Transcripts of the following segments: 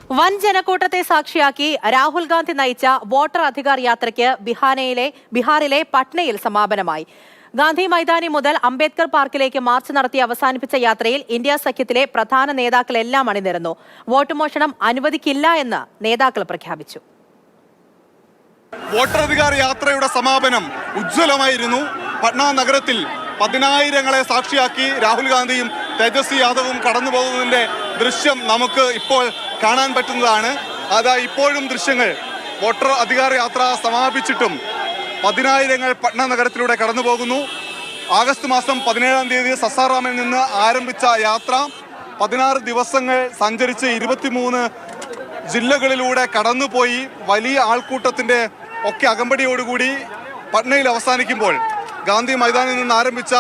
വൻ ജനക്കൂട്ടത്തെ സാക്ഷിയാക്കി രാഹുൽ ഗാന്ധി നയിച്ച വോട്ടർ അധികാർ യാത്രയ്ക്ക് ബീഹാറിലെ പട്നയിൽ സമാപനമായി. ഗാന്ധി മൈതാനി മുതൽ അംബേദ്കർ പാർക്കിലേക്ക് മാർച്ച് നടത്തി അവസാനിപ്പിച്ച യാത്രയിൽ ഇന്ത്യ സഖ്യത്തിലെ പ്രധാന നേതാക്കളെല്ലാം അണിനിരന്നു. വോട്ട് മോഷണം അനുവദിക്കില്ല എന്ന് നേതാക്കൾ പ്രഖ്യാപിച്ചു. വോട്ടർ അധികാർ യാത്രയുടെ സമാപനം ഉജ്ജ്വലമായിരുന്നു. പട്ന നഗരത്തിൽ പതിനായിരങ്ങളെ സാക്ഷിയാക്കി രാഹുൽ ഗാന്ധിയും തേജസ്വി യാദവും കടന്നു പോകുന്നതിന്റെ ദൃശ്യം നമുക്ക് ഇപ്പോൾ കാണാൻ പറ്റുന്നതാണ്. ഇപ്പോഴും ദൃശ്യങ്ങൾ വോട്ടർ അധികാർ യാത്ര സമാപിച്ചിട്ടും പതിനായിരങ്ങൾ പട്ന നഗരത്തിലൂടെ കടന്നു പോകുന്നു. ആഗസ്റ്റ് മാസം 17-ാം തീയതി സസാറാമിൽ നിന്ന് ആരംഭിച്ച യാത്ര 16 ദിവസങ്ങൾ സഞ്ചരിച്ച് 23 ജില്ലകളിലൂടെ കടന്നുപോയി വലിയ ആൾക്കൂട്ടത്തിന്റെ ഒക്കെ അകമ്പടിയോടുകൂടി പട്നയിൽ അവസാനിക്കുമ്പോൾ ഗാന്ധി മൈതാനിൽ നിന്ന് ആരംഭിച്ച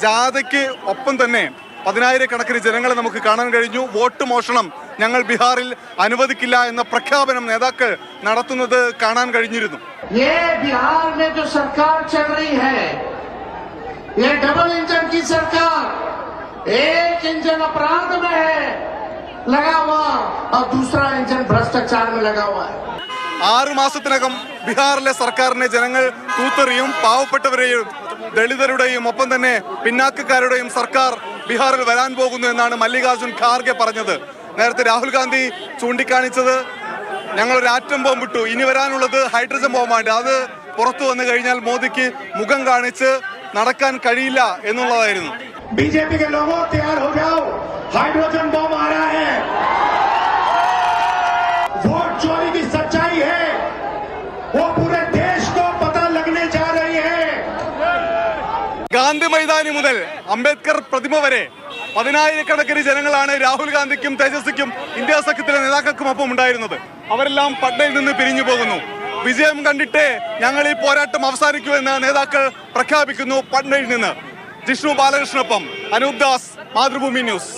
ജാഥയ്ക്ക് ഒപ്പം തന്നെ 10,000-കണക്കിന് ജനങ്ങളെ നമുക്ക് കാണാൻ കഴിഞ്ഞു. വോട്ട് മോഷണം ഞങ്ങൾ ബീഹാറിൽ അനുവദിക്കില്ല എന്ന പ്രഖ്യാപനം നേതാക്കൾ നടത്തുന്നത് കാണാൻ കഴിഞ്ഞിരുന്നു. बिहार में जो सरकार चल रही है ये डबल इंजन की सरकार, एक इंजन अपराध में है लगा हुआ और दूसरा इंजन भ्रष्टाचार में लगा हुआ है. 6 മാസത്തിനകം ബീഹാറിലെ സർക്കാരിനെ ജനങ്ങൾ തൂത്തെറിയും. പാവപ്പെട്ടവരെയും ദളിതരുടെയും ഒപ്പം തന്നെ പിന്നാക്കക്കാരുടെയും സർക്കാർ ബീഹാറിൽ വരാൻ പോകുന്നു എന്നാണ് മല്ലികാർജുൻ ഖാർഗെ പറഞ്ഞത്. നേരത്തെ രാഹുൽ ഗാന്ധി ചൂണ്ടിക്കാണിച്ചത് ഞങ്ങളൊരു ആറ്റം ബോംബ് ഇട്ടു, ഇനി വരാനുള്ളത് ഹൈഡ്രജൻ ബോംബാണ്, അത് പുറത്തു വന്നു കഴിഞ്ഞാൽ മോദിക്ക് മുഖം കാണിച്ച് നടക്കാൻ കഴിയില്ല എന്നുള്ളതായിരുന്നു. बीजेपी के लोगों तैयार हो जाओ, हाइड्रोजन बम आ रहा है. वोट चोरी की सच्चाई है वो पूरे देश को पता लगने जा रही है. ഗാന്ധി മൈതാനി മുതൽ അംബേദ്കർ പ്രതിമ വരെ 10,000-കണക്കിന് ജനങ്ങളാണ് രാഹുൽ ഗാന്ധിക്കും തേജസ്വിക്കും ഇന്ത്യ സഖ്യത്തിലെ നേതാക്കൾക്കും ഒപ്പം ഉണ്ടായിരുന്നത്. അവരെല്ലാം പട്നയിൽ നിന്ന് പിരിഞ്ഞു പോകുന്നു. വിജയം കണ്ടിട്ടേ ഞങ്ങൾ ഈ പോരാട്ടം അവസാനിക്കുമെന്ന് നേതാക്കൾ പ്രഖ്യാപിക്കുന്നു. പട്നയിൽ നിന്ന് ജിഷ്ണു ബാലകൃഷ്ണനൊപ്പം അനൂപ് ദാസ്, മാതൃഭൂമി ന്യൂസ്.